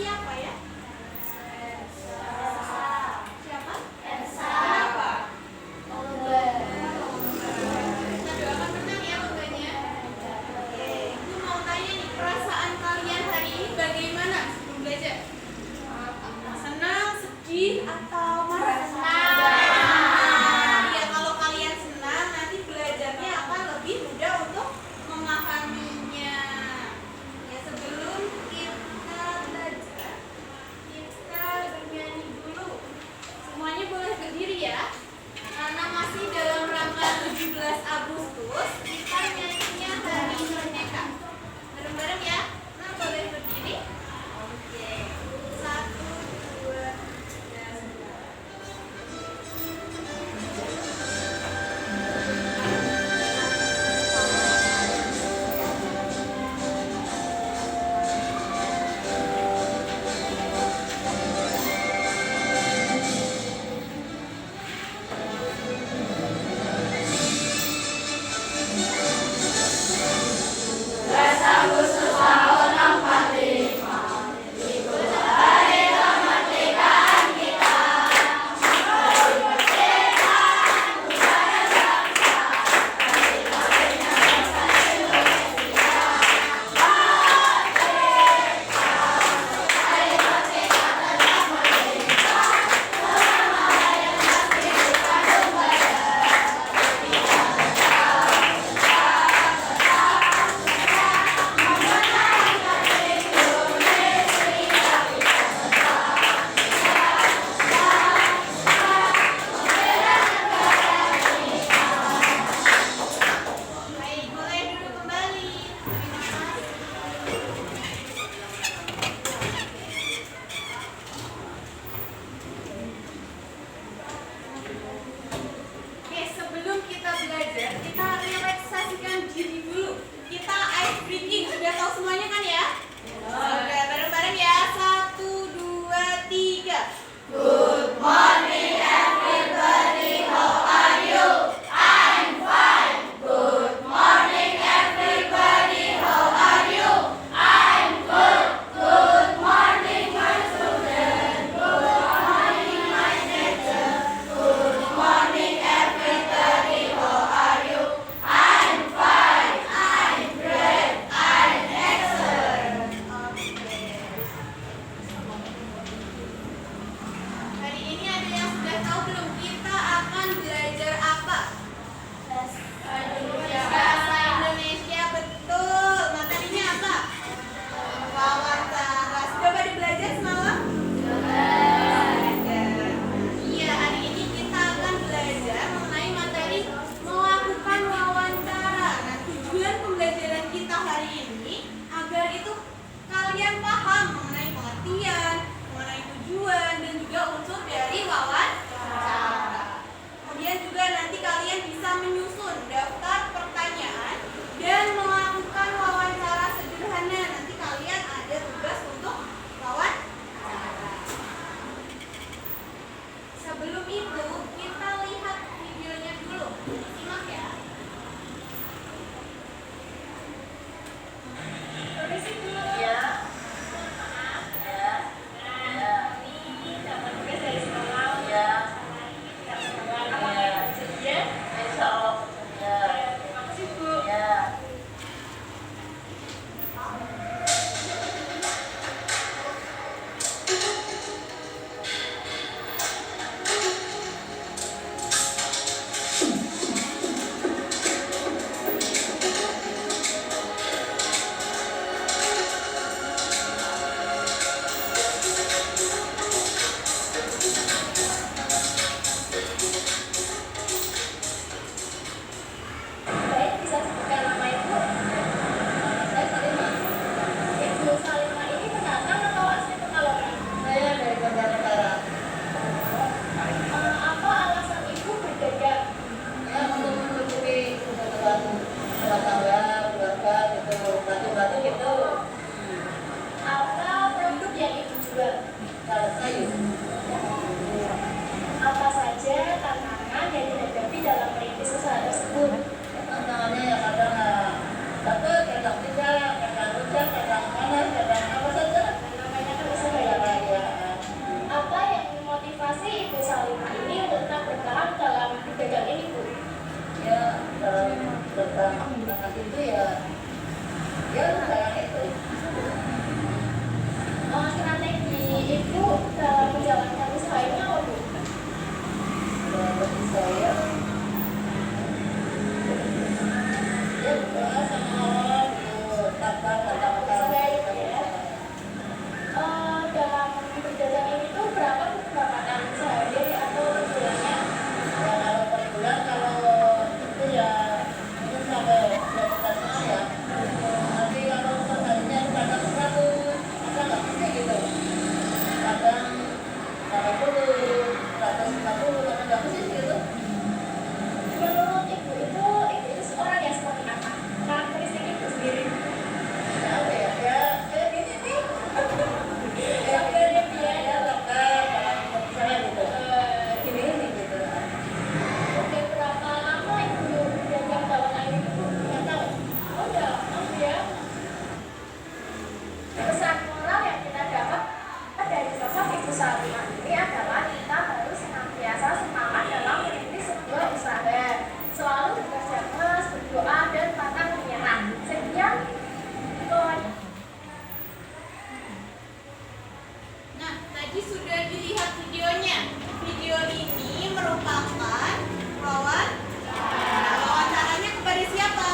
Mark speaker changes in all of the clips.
Speaker 1: siapa ya? Siapa? Kenapa? Kita doakan menang ya lombanya. Oke, aku mau tanya nih, perasaan kalian hari ini bagaimana sebelum belajar? Senang, sedih, atau marah? Ya, kalau kalian senang, nanti belajarnya akan lebih mudah untuk memahaminya. Ya, sebelum kita belajar, kita bernyanyi dulu. Semuanya boleh berdiri ya. Karena masih dalam rangka 17 Agustus, kita nyanyinya Hari Merdeka. Bareng-bareng ya. Nah, boleh berdiri. Oke. 1, 2, 3. Baik, boleh duduk kembali. Oke, sebelum kita belajar, kita relaksasikan diri dulu. Kita ice breathing. Sudah tahu semuanya kan ya? Oke, bareng-bareng ya. 1, 2, 3. Good morning everybody. How are you? I'm fine. Good morning everybody. How are you? I'm good. Good morning my student. Good morning my teacher. Good morning everybody. How are you? I'm fine. I'm great. I'm excellent. Oke. Hari ini ada yang sudah tahu belum? Kita akan belajar apa? Bahasa Indonesia, betul. Materinya apa? Wawancara. Sudah pada belajar semalam? Belajar. Iya, hari ini kita akan belajar mengenai materi melakukan wawancara. Nah, tujuan pembelajaran kita hari ini agar itu kalian paham mengenai pengertian, mengenai tujuan, dan juga unsur dari wawancara. Kemudian juga nanti kalian bisa menyusun daftar pertanyaan dan melakukan wawancara sederhana. Nanti kalian ada tugas untuk wawancara. Sebelum itu, kita lihat videonya dulu. Simak ya. Permisi dulu.
Speaker 2: Ya, maaf ya, ini dapat tugas dari sekolah ya, ya, besok ya,
Speaker 1: Terima kasih Bu.
Speaker 2: ya.
Speaker 3: Baik, bisa sebutkan nama Ibu? Saya Salimah. Ibu Salimah ini pendatang atau asli Pekalongan?
Speaker 2: Saya dari Banjarnegara.
Speaker 3: Apa alasan Ibu berdagang?
Speaker 2: Ya, untuk mencukupi kebutuhan rumah tangga, keluarga gitu, bantu-bantu gitu.
Speaker 3: Apa produk yang Ibu jual?
Speaker 2: Kalau sayur,
Speaker 3: Apa saja tantangan yang dihadapi dalam merintis usaha tersebut?
Speaker 2: tantangannya ya kadang dapat, kadang tidak, kadang hujan, kadang panas, kadang apa saja.
Speaker 3: Namanya kan usaha berjalan ini tuh berapa pendapatan sehari atau bulannya?
Speaker 2: Ya kalau per bulan kalau itu ya mungkin sampai 2 juta setengah ya. Tapi kalau perharinya itu kadang 100, kadang nggak pasti gitu. Kadang 80, 150, kadang nggak pasti gitu.
Speaker 3: Menurut ibu itu seorang yang seperti apa? Karakteristik ibu sendiri.
Speaker 2: Ya apa ya? Ya kayak gini nih. Ya
Speaker 3: Kayak dia
Speaker 2: ya lokal, kalau misalnya gitu. Gini gitu.
Speaker 3: Oke, berapa lama ibu dagang bawang air itu? Nggak tahu. Oh, udah lama ya. Pesan moral yang kita dapat dari sosok Ibu Salimah ini adalah kita harus senantiasa semangat dalam merintis sebuah usaha, selalu bekerja keras, berdoa, dan pantang menyerah. Sekian, Kon.
Speaker 1: Nah, tadi sudah dilihat videonya. Video ini merupakan wawancaranya kepada siapa?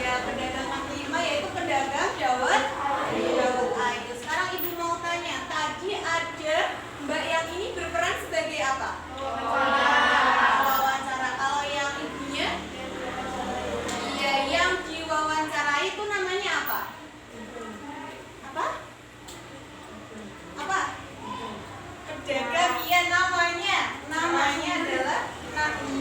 Speaker 1: Ya, pedagang kaki lima, yaitu pedagang dawet ayu. Sekarang ibu mau tanya, tadi ada mbak yang ini berperan sebagai apa? Wawancara. Kalau yang ibunya? Iya, yang diwawancarai itu namanya apa? Apa? Apa? Pedagang, iya namanya adalah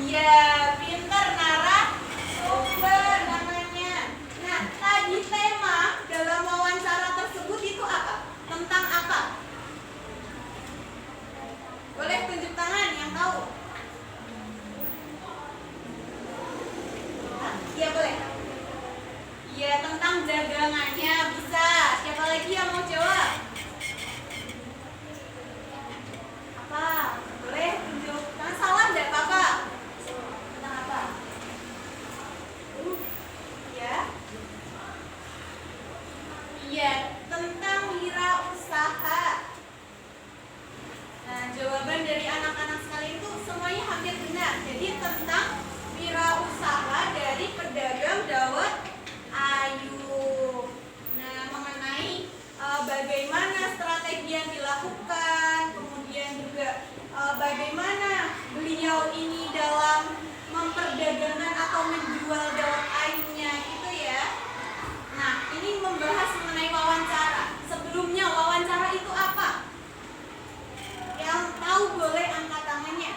Speaker 1: iya, pintar narasumber namanya. Nah, tadi tema dalam wawancara tersebut itu apa? Tentang apa? Boleh tunjuk tangan yang tahu? Hah? Iya boleh. Iya, tentang dagangannya bisa. Siapa lagi yang mau jawab? Apa? Boleh tunjuk tangan. Salah enggak apa-apa? Tentang apa? Ya. Iya, tentang wirausaha. Nah, jawaban dari anak-anak sekalian itu semuanya hampir benar. Jadi tentang wirausaha dari pedagang dawet ayu. Nah, mengenai bagaimana strategi yang dilakukan, kemudian juga bagaimana beliau ini dalam memperdagangkan atau menjual dawet ayunya gitu ya. Nah, ini membahas mengenai wawancara. Sebelumnya wawancara itu apa? Yang tahu boleh angkat tangannya.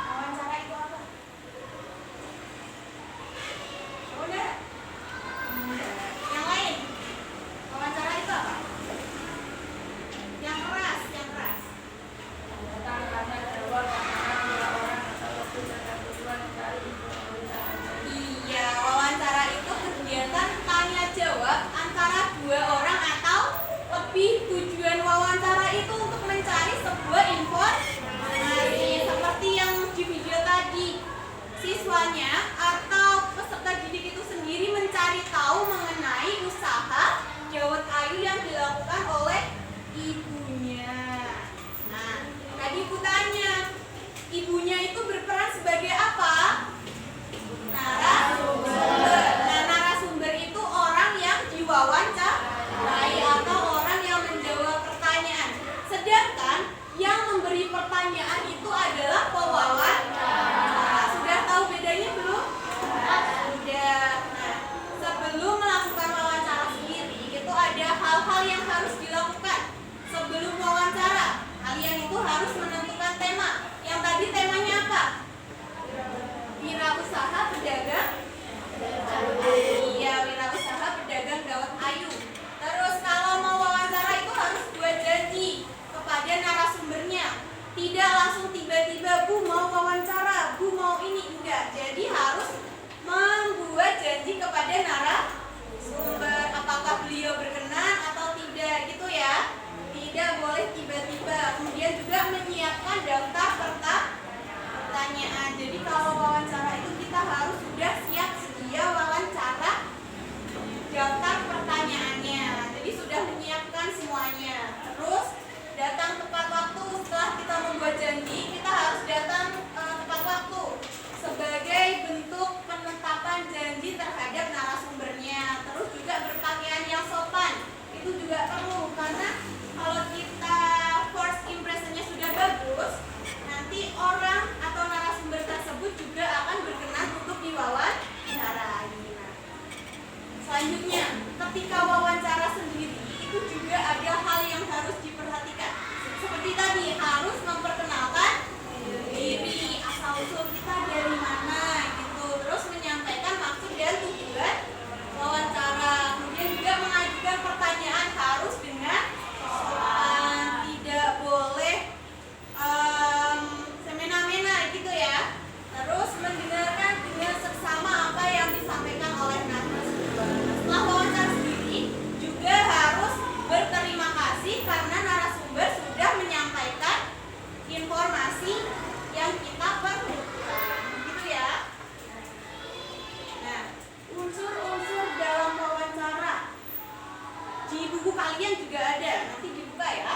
Speaker 1: Wawancara itu apa? Udah. Yang lain. Wawancara itu apa? Yang keras.
Speaker 3: Tanya jawab pasangan dua orang atau lebih dari tujuan mencari
Speaker 1: Selanjutnya, ketika wawancara sendiri itu juga ada hal yang harus diperhatikan. Seperti tadi, harus memperkenalkan diri, asal usul kita dari mana gitu. Terus menyampaikan maksud dan tujuan wawancara. Kemudian juga mengajukan pertanyaan harus dengan sopan, tidak boleh semena-mena gitu ya. Terus mendengarkan dengan seksama apa yang disampaikan oleh narasumber. Setelah wawancara sendiri juga harus berterima kasih karena narasumber sudah menyampaikan informasi yang kita perlukan, gitu ya. Nah, unsur-unsur dalam wawancara di buku kalian juga ada, nanti dibuka ya.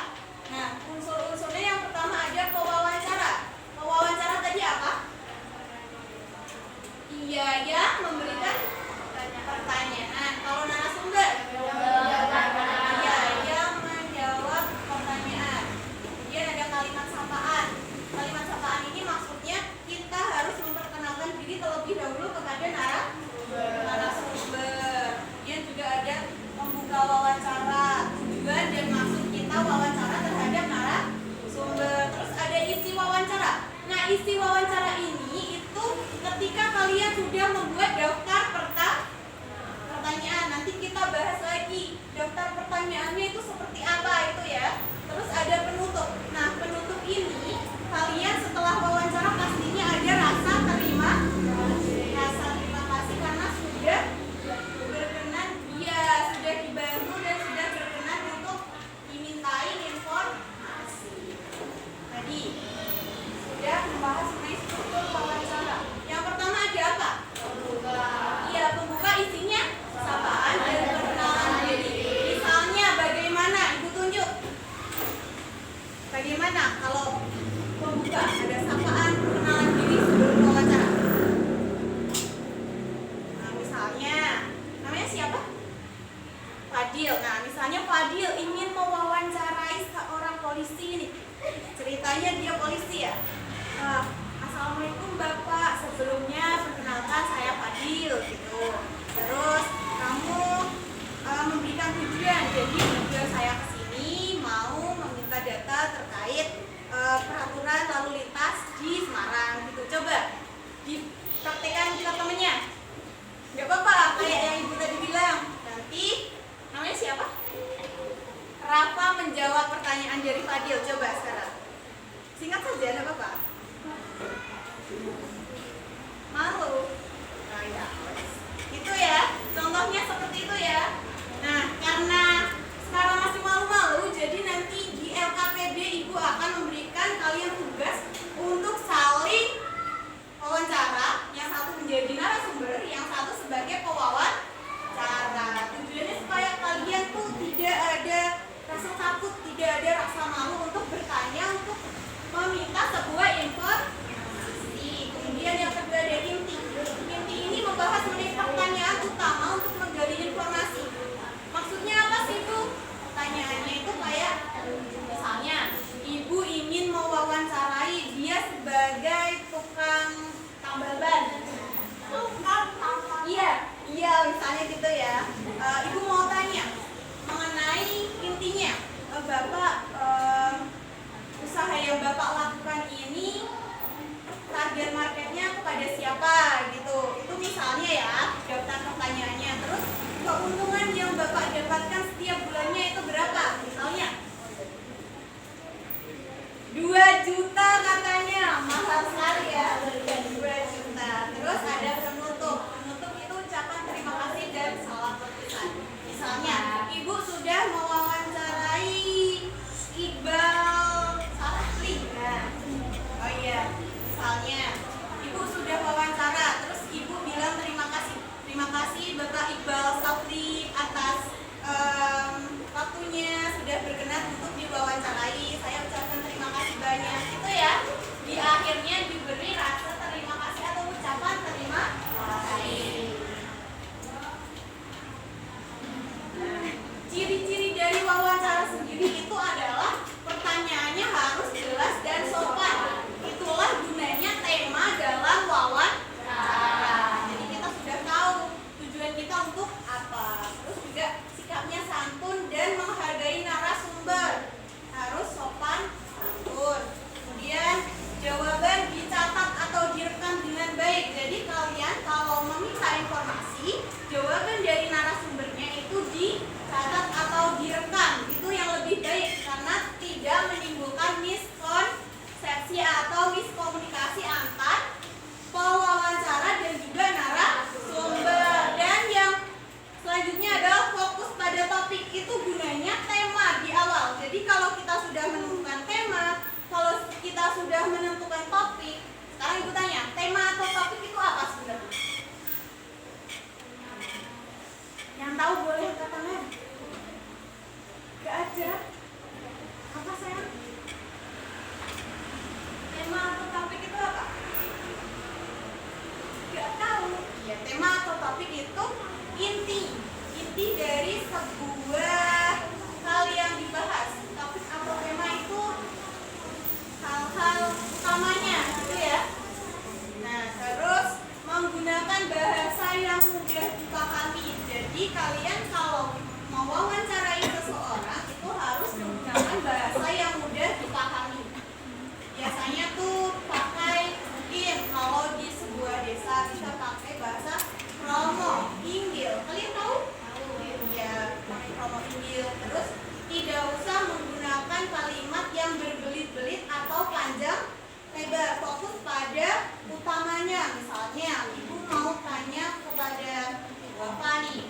Speaker 1: Nah, unsur-unsurnya yang pertama ada pewawancara. Pewawancara tadi apa? Iya ya, memberikan pertanyaan. Kalau narasumber, iya ya, menjawab pertanyaan. Kemudian ada kalimat sapaan. Kalimat sapaan ini maksudnya kita harus memperkenalkan diri terlebih dahulu kepada narasumber. Kemudian juga ada membuka wawancara, tujuan dan maksud kita wawancara terhadap narasumber. Terus ada isi wawancara. Nah, isi wawancara ini itu ketika kalian sudah membuat daftar pertanyaan, nanti kita bahas lagi daftar pertanyaannya itu seperti apa itu ya. Terus ada penutup. Nah, penutup ini kalian setelah wawancara pastinya ada rasa terima kasih karena sudah berkenan, sudah dibantu dan sudah berkenan untuk dimintain informasi. Tadi sudah membahas mengenai struktur wawancara. Yang pertama ada apa? Iya, pembuka isinya sapaan dan perkenalan diri. Misalnya bagaimana? Ibu tunjuk. Bagaimana kalau pembuka ada sapaan perkenalan diri sebelum wawancara? Nah, misalnya namanya siapa? Fadil. Nah, misalnya Fadil ingin mewawancarai seorang polisi nih. Ceritanya dia polisi ya. Assalamualaikum Bapak, sebelumnya perkenalkan saya Fadil gitu. Terus kamu memberikan tujuan, jadi tujuan saya kesini mau meminta data terkait peraturan lalu lintas di Semarang gitu. Coba dipraktekkan ke temennya. Gak apa-apa, kayak yang ibu tadi bilang. Nanti namanya siapa? Rafa menjawab pertanyaan dari Fadil. Coba sekarang singkat saja, gak apa-apa. Malu? Nah, ya. Itu ya, contohnya seperti itu ya. Nah, karena sekarang masih malu-malu, jadi nanti di LKPD ibu akan memberikan kalian tugas untuk saling wawancara. Yang satu menjadi narasumber, yang satu sebagai pewawancara. Tujuannya supaya kalian tuh tidak ada rasa takut, tidak ada rasa malu untuk bertanya, untuk meminta sebuah informasi. Kemudian yang kedua ada inti. Inti ini membahas mengenai pertanyaan utama untuk menggali informasi. Maksudnya apa sih Bu? Pertanyaannya itu kayak misalnya ibu ingin mewawancarai dia sebagai tukang tambal ban. Iya misalnya gitu ya. Ibu mau tanya mengenai intinya, Bapak usaha yang Bapak lakukan ini target marketnya kepada siapa gitu. Itu misalnya ya daftar pertanyaannya. Terus keuntungan yang Bapak dapatkan setiap bulannya itu berapa? Misalnya 2 juta katanya, mahal sekali ya, 2 juta. Terus ada penutup. Penutup itu ucapan terima kasih dan salam perpisahan. Misalnya ibu sudah mewawancarai Iqbal Safri. Oh iya, misalnya ibu sudah wawancara, terus ibu bilang terima kasih Bapak Iqbal Safri atas topik itu gunanya tema di awal. Jadi kalau kita sudah menentukan tema, kalau kita sudah menentukan topik, sekarang ibu tanya, tema atau topik itu apa sebenarnya? Yang tahu boleh angkat tangan. Gak ada. Apa sayang? Tema atau topik itu apa? Gak tahu. Ya, tema atau topik itu inti dari sebuah hal yang dibahas. Topik atau tema itu hal-hal utamanya, gitu ya. Nah, terus menggunakan bahasa yang mudah dipahami. Jadi kalian kalau mau wawancarai seseorang itu harus menggunakan bahasa yang mudah dipahami. Biasanya tuh pakai mungkin kalau di sebuah desa bisa pakai bahasa kromo inggil. Kalian tahu? Ya, pakai kromo inggil. Terus tidak usah menggunakan kalimat yang berbelit-belit atau panjang lebar. Fokus pada utamanya. Misalnya, ibu mau tanya kepada bapak nih.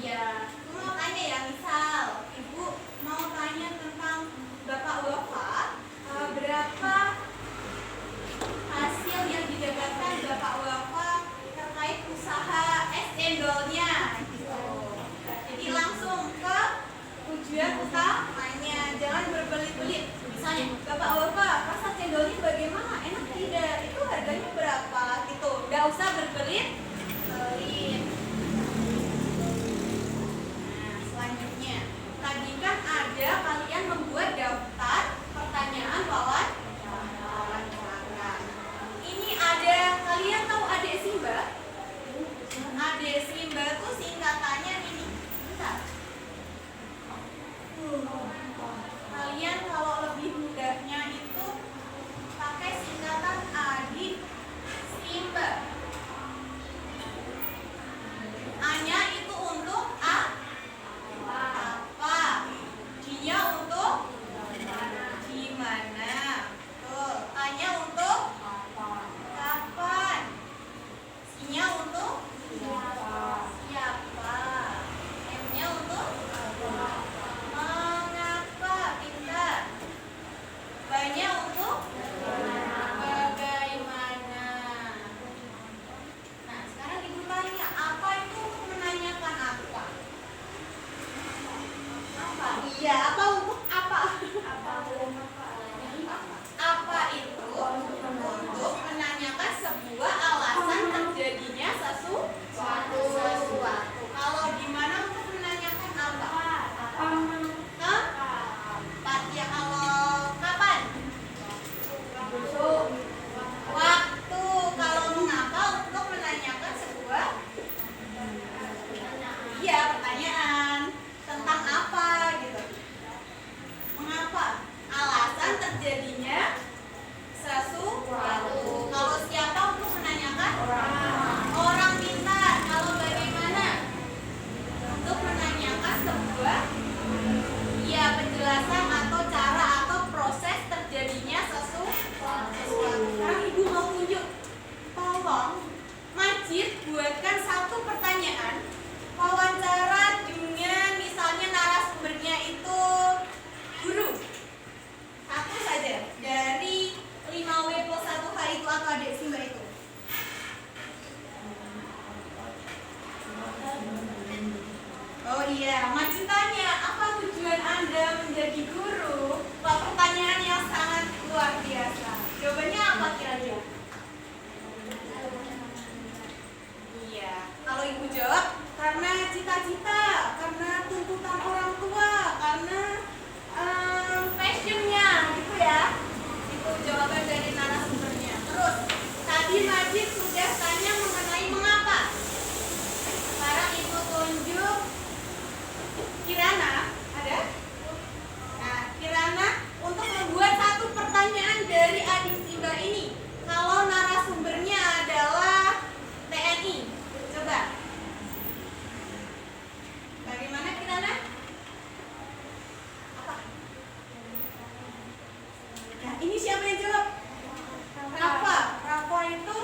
Speaker 1: Iya, ibu mau tanya ya, misal ibu mau tanya tentang bapak bapak, berapa hasil yang didapatkan bapak bapak terkait usaha es cendolnya gitu. Jadi langsung ke tujuan utamanya, jangan berbelit-belit. Misalnya, bapak bapak rasa cendolnya bagaimana, enak tidak, itu harganya berapa gitu. Nggak usah berbelit-belit. Nah, selanjutnya, tadi kan ada kalian membuat daftar pertanyaan wawancara. Ini ada, kalian tahu Adek Simba? Adek Simba tuh singkatannya ini. Bentar. Kalian kalau lebih mudahnya itu pakai singkatan Adik Simba. A-nya itu untuk apa? G-nya untuk gimana? Tuh, A-nya untuk kapan? C-nya untuk siapa? M-nya untuk mengapa? Pintar. B-nya untuk bagaimana? Nah, sekarang ibu tanya, apa itu menanyakan apa? Apa? Iya, apa untuk apa? Apa itu untuk menanyakan sebuah alasan terjadinya sesuatu. Kalau di mana untuk menanyakan apa? Kapan? Ya, kalau kapan? Waktu. Kalau mengapa untuk menanyakan sebuah pertanyaan tentang apa gitu. Mengapa? Alasan terjadinya sesuatu. Kalau siapa untuk menanyakan? Orang pintar. Kalau bagaimana? Untuk menanyakan sebuah penjelasan atau cara atau proses terjadinya sesuatu. Sekarang ibu mau tunjuk. Tolong Majid buatkan satu pertanyaan wawancara dengan misalnya narasumbernya itu guru. Satu saja dari 5W+1H itu atau Adek Simba itu. Oh iya, Majid tanya, apa tujuan Anda menjadi guru? Wah, pertanyaan yang sangat luar biasa. Jawabannya apa kira-kira? Iya, kalau ibu jawab karena cita-cita, karena tuntutan orang tua, karena passionnya gitu ya. Itu jawaban dari narasumbernya. Terus tadi Majid sudah tanya mengenai mengapa. Sekarang ibu tunjuk Kirana, ada? Nah, Kirana untuk membuat satu pertanyaan dari Adik Simba ini. Kalau narasumbernya adalah TNI, coba. Bagaimana Kirana? Apa? Nah, ini siapa yang jawab? Rafa. Rafa itu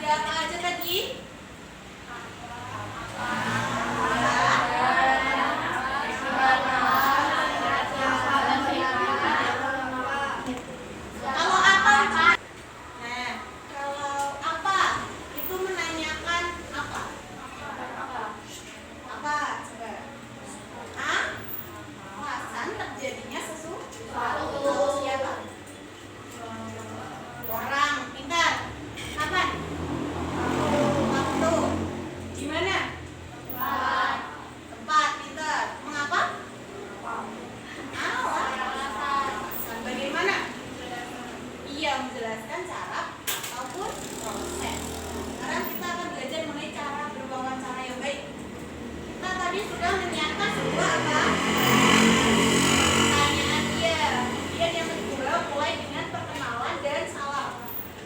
Speaker 1: Ada apa aja tadi? Kalau apa? Nah, kalau apa itu menanyakan apa? Apa? Coba. Alasan terjadinya sesuatu. Siapa? Orang. Pintar. Kapan? Waktu. Di mana? Tempat. Pintar. Mengapa? Alasan. Bagaimana? Iya, menjelaskan cara ataupun proses. Sekarang kita akan belajar mengenai cara berwawancara yang baik. Kita tadi sudah menyiapkan sebuah apa? Pertanyaan dia. Kemudian yang kedua mulai dengan perkenalan dan salam.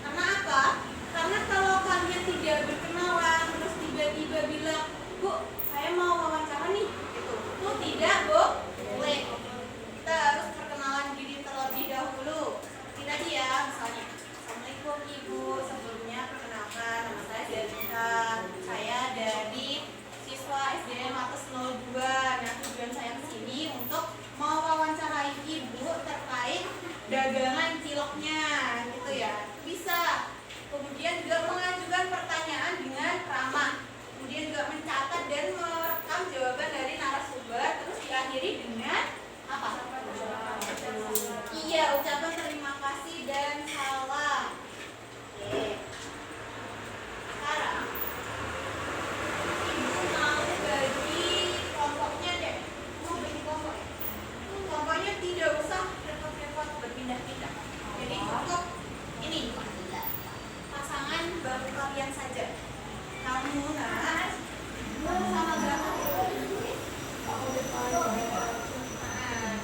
Speaker 1: Karena apa? Karena kalau kalian tidak berkenalan terus tiba-tiba bilang, Bu, saya mau wawancara nih, gitu. Itu tidak boleh. Kita harus perkenalan diri terlebih dahulu. Seperti tadi ya, misalnya, Assalamualaikum Ibu, sebelumnya perkenalkan nama saya Delita. Saya dari siswa SDN Mates 02. Nah, tujuan saya kesini untuk mewawancarai Ibu terkait dagangan ciloknya, gitu ya. Bisa. Kemudian juga mengajukan pertanyaan dengan ramah. Kemudian juga mencatat dan merekam jawaban dari narasumber. Terus diakhiri dengan apa? Iya, ucapan terima kasih dan salam. Oke. Sekarang Ibu mau bagi kelompoknya deh. Mau bagi kelompok ya? Kelompoknya tidak usah repot-repot berpindah-pindah. Jadi cukup ini pasangan baru kalian saja. Kamu nak sama berapa? Nah,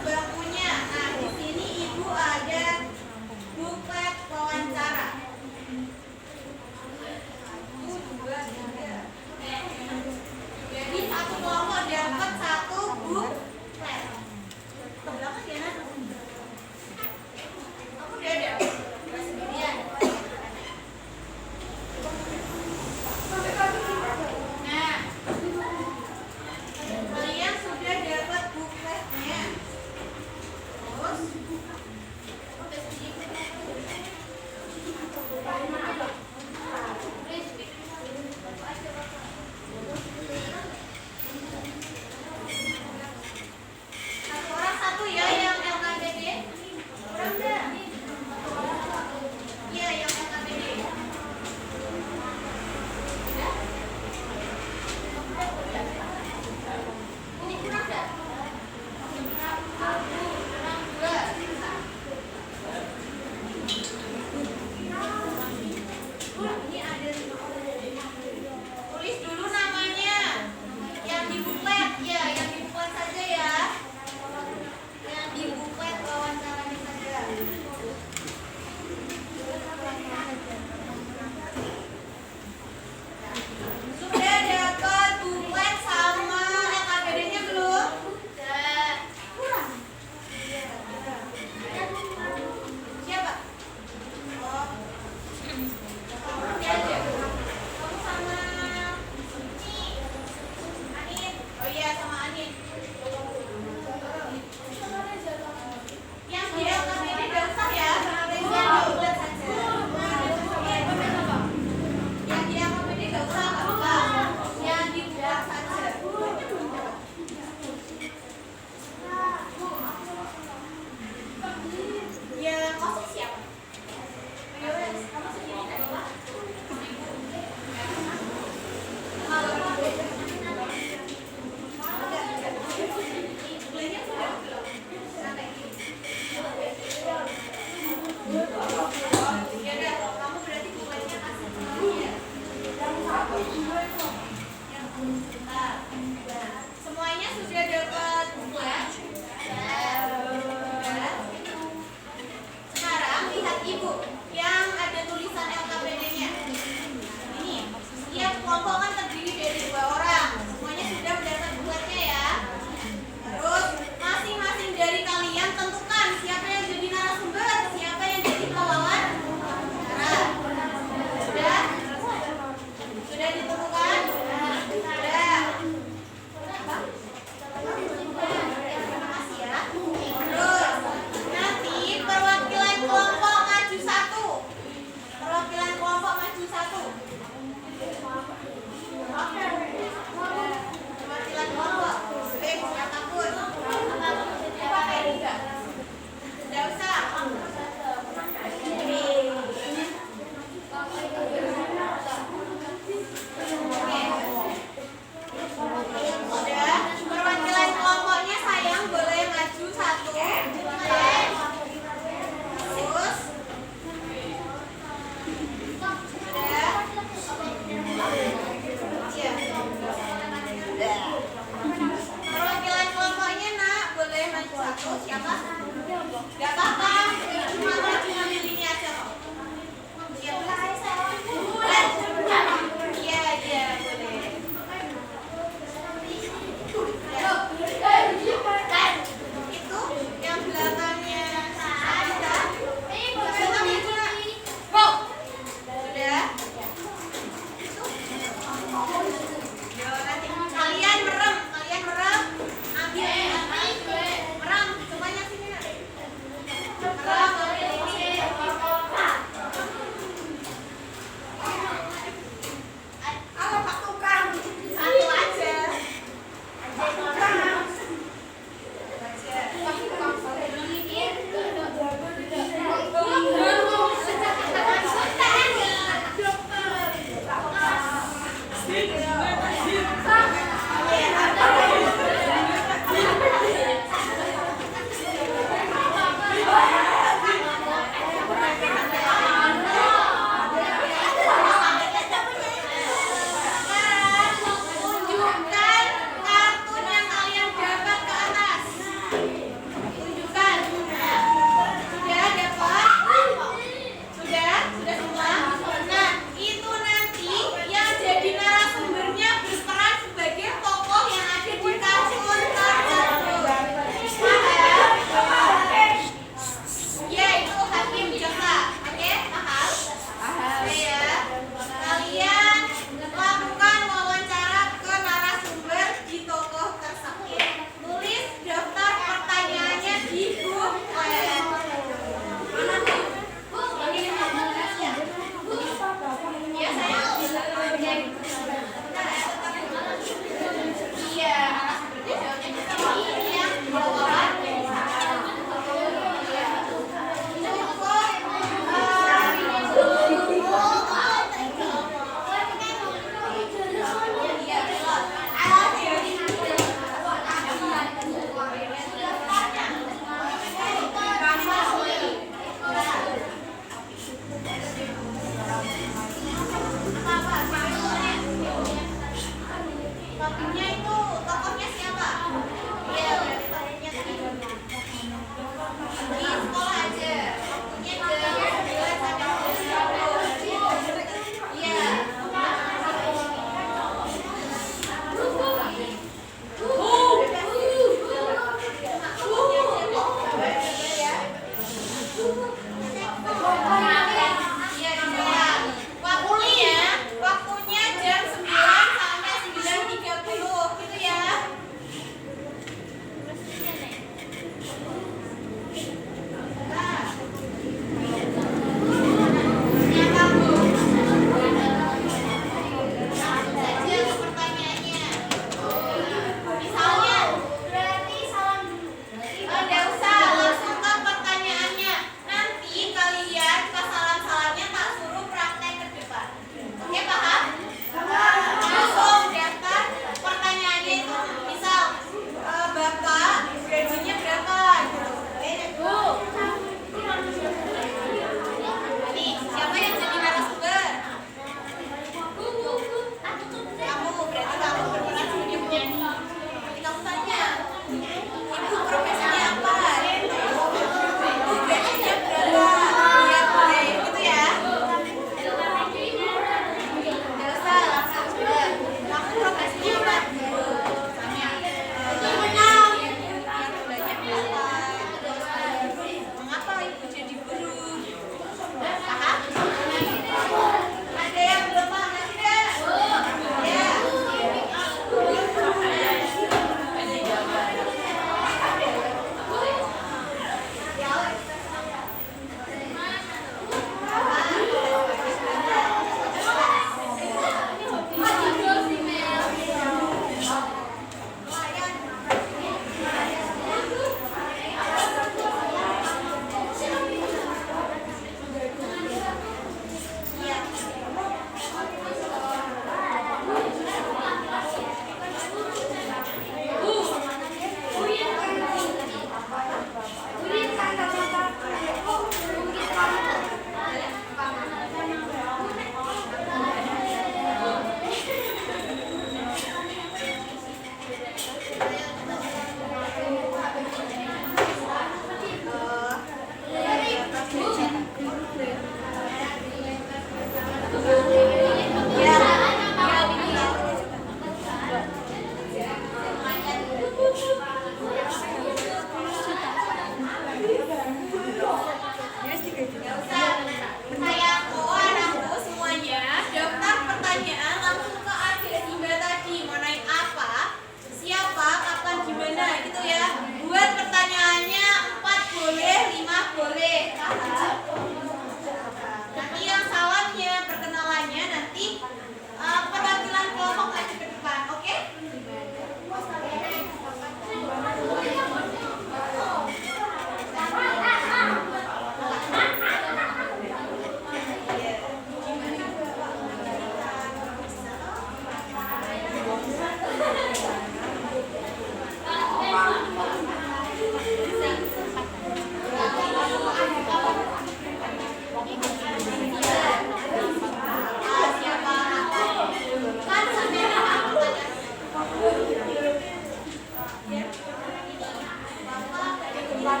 Speaker 1: Ya,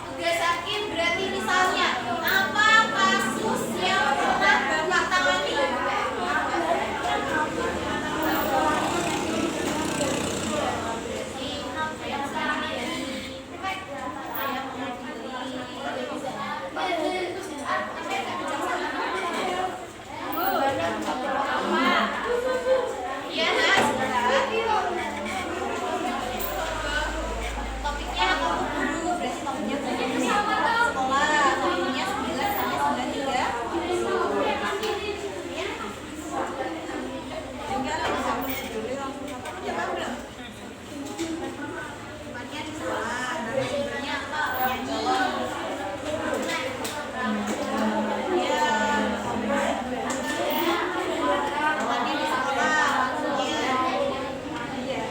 Speaker 1: tugas hakim berarti misalnya apa kasus yang pernah Bapak tangani? Iya, Nas. Topiknya apa dulu? Berarti topiknya sekolah. Topiknya 9 sampai 93. Enggak, langsung dulu langsung apa belum? Tempatnya di sekolah. Narasumbernya apa? Nyanyi. Iya. Tempatnya di sekolah. Langsungnya. Iya.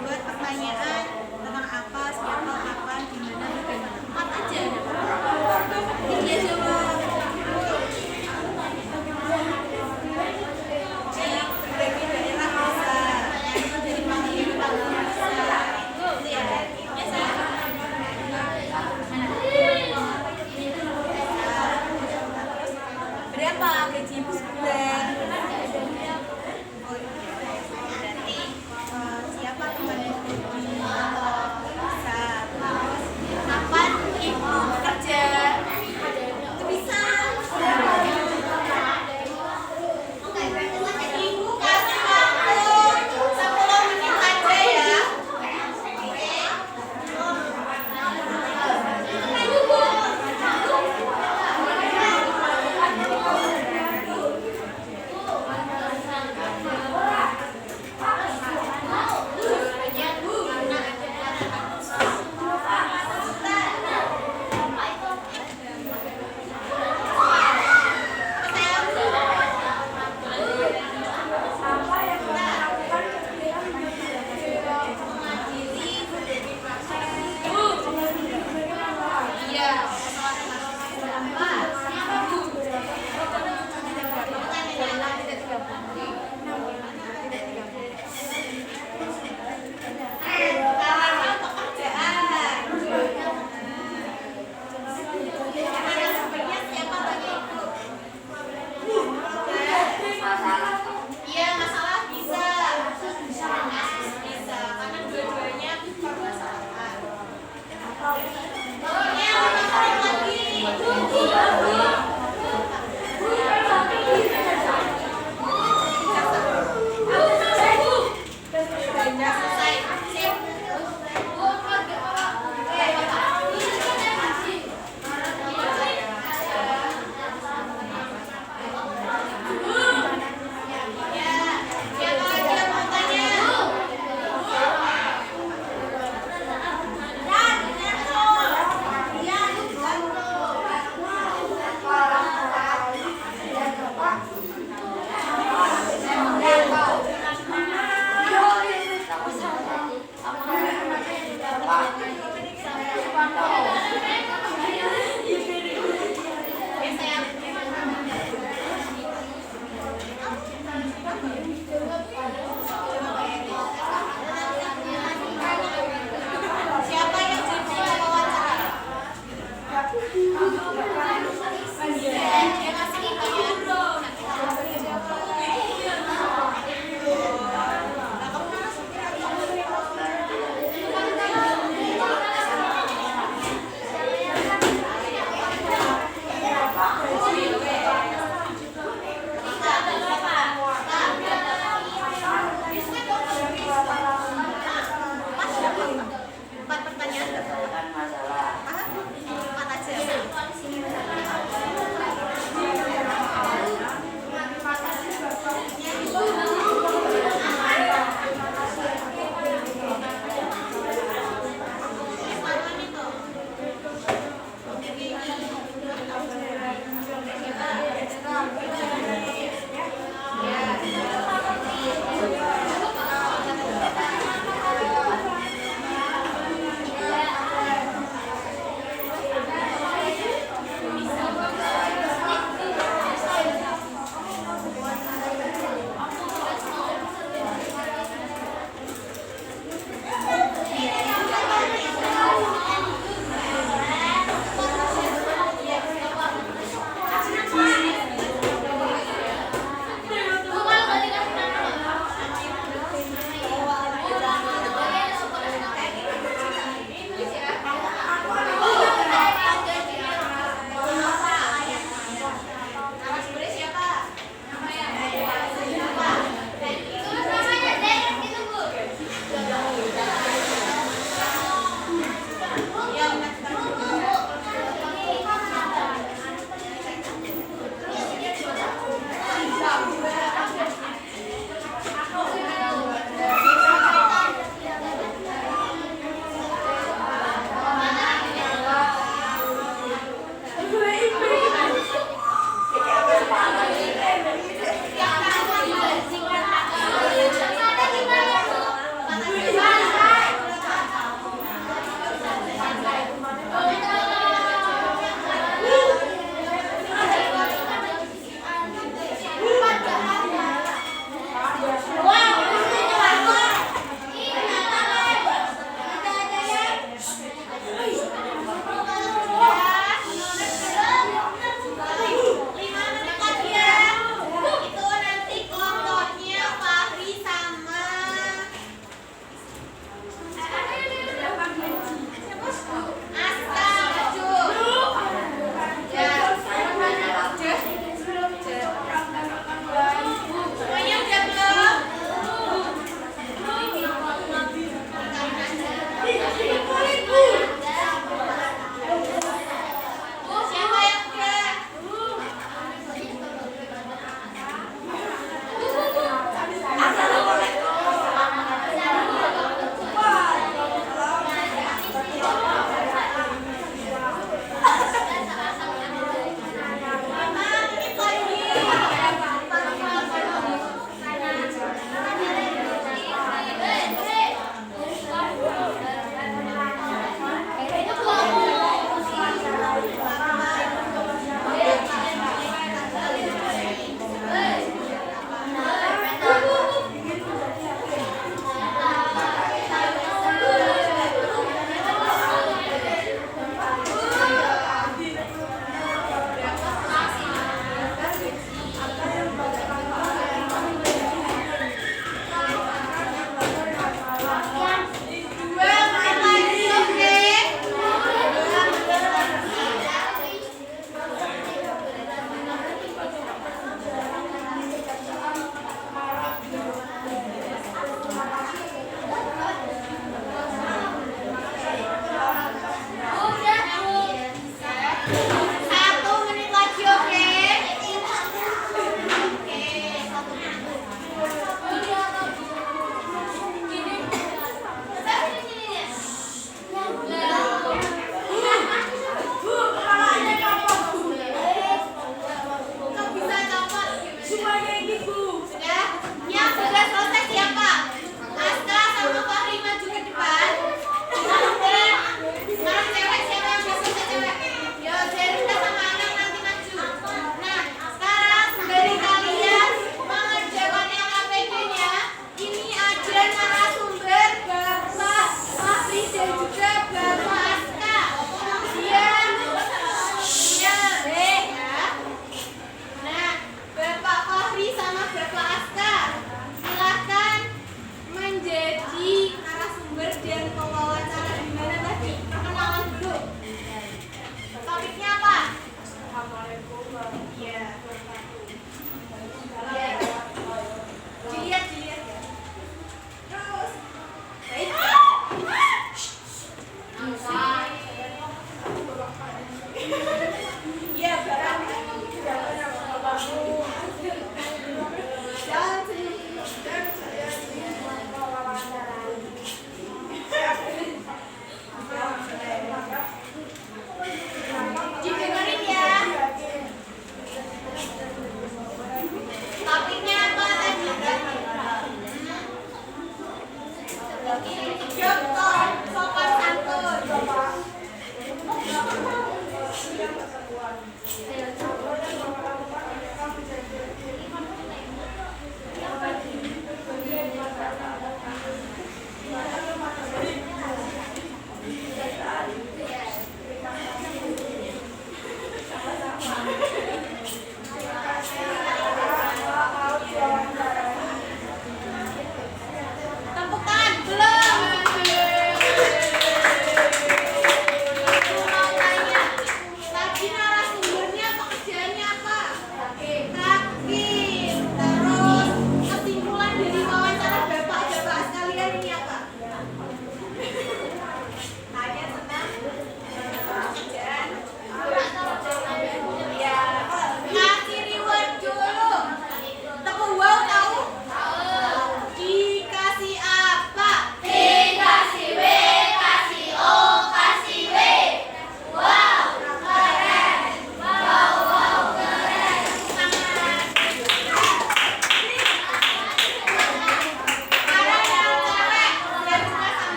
Speaker 1: Buat pertanyaan tentang apa, siapa, kapan, gimana, bagaimana. 4 aja. Iya jawab. Dari daerah bisa. Dari panggilan bisa. Itu ya. Biasa. Berapa gaji ibu sebulan? Oh iya. Berarti siapa teman ibu bisa. Terus kapan ibu kerja? Itu bisa. Ibu kasih waktu 10 menit aja ya.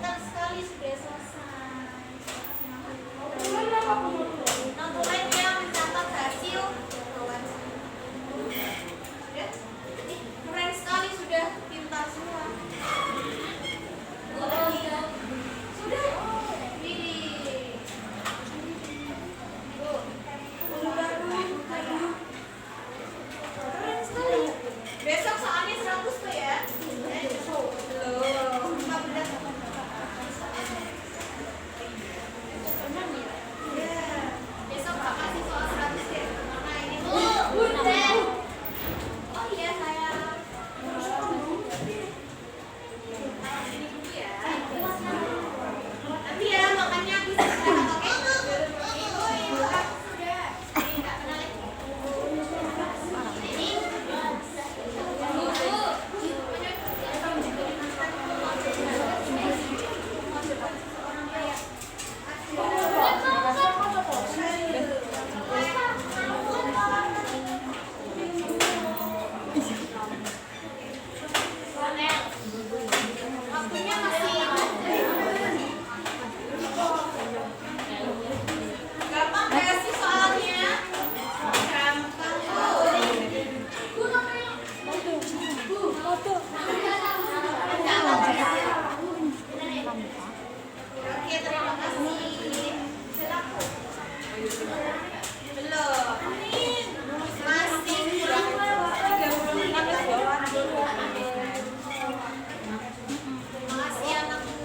Speaker 1: pintar sekali, sudah selesai. Notulen yang mencatat hasil wawancara. Sudah? Ih, keren sekali, sudah pintar semua. Sudah? Widih. Keren sekali. Besok soalnya 100 tuh ya. Belum. Mbak benar. Ya. Besok Mbak kasih soal 100 deh. Nah, ini tuh. Oh iya saya. Ini dulu ya. Nanti ya makannya bisa oke? Sudah. Ini nggak kenal lagi. Ini. Waktunya masih gampang gak sih soalnya? Gampang Oke, terima kasih. Belum. Masih kurang 30 menit lagi. Makasih anakku.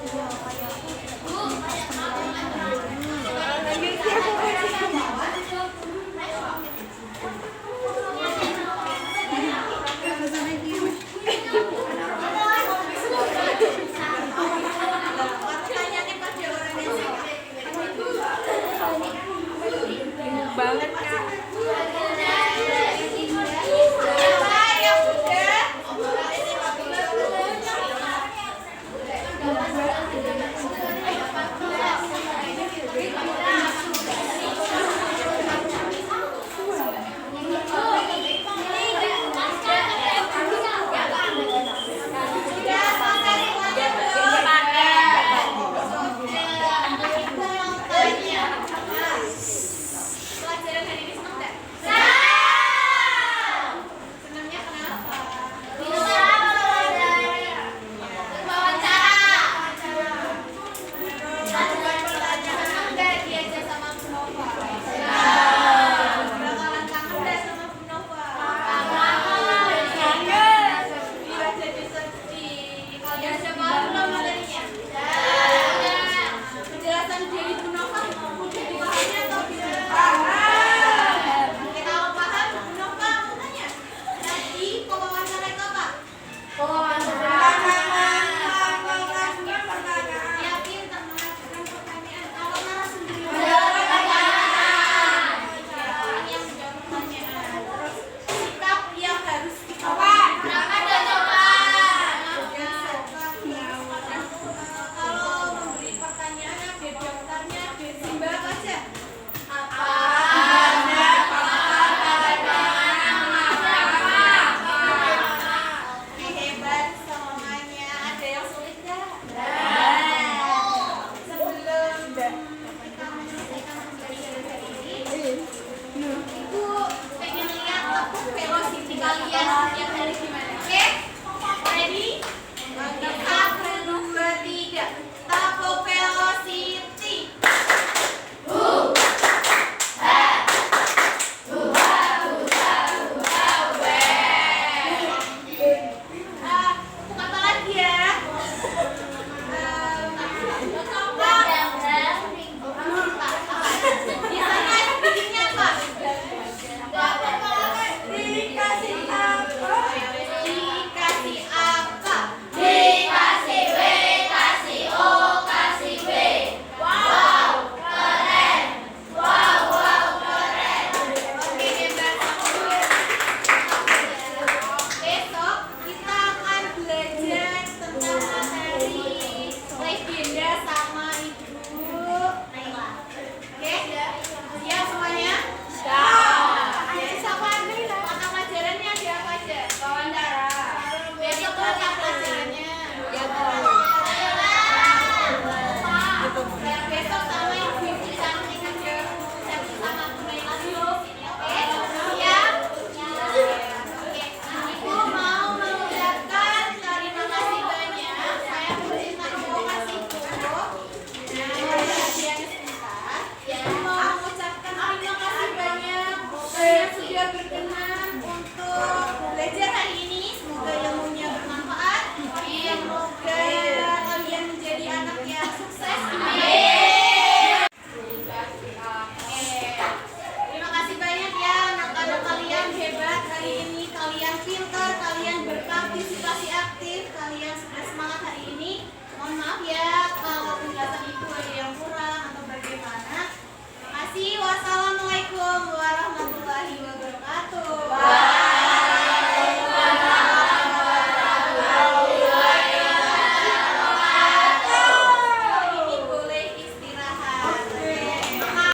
Speaker 1: Tanyain pada orang yang banget Kak. Ya udah. Pelajaran hari ini senang nggak? Senangnya kenapa? pintar, kalian berpartisipasi aktif, kalian sudah semangat hari ini. Mohon maaf ya kalau penjelasan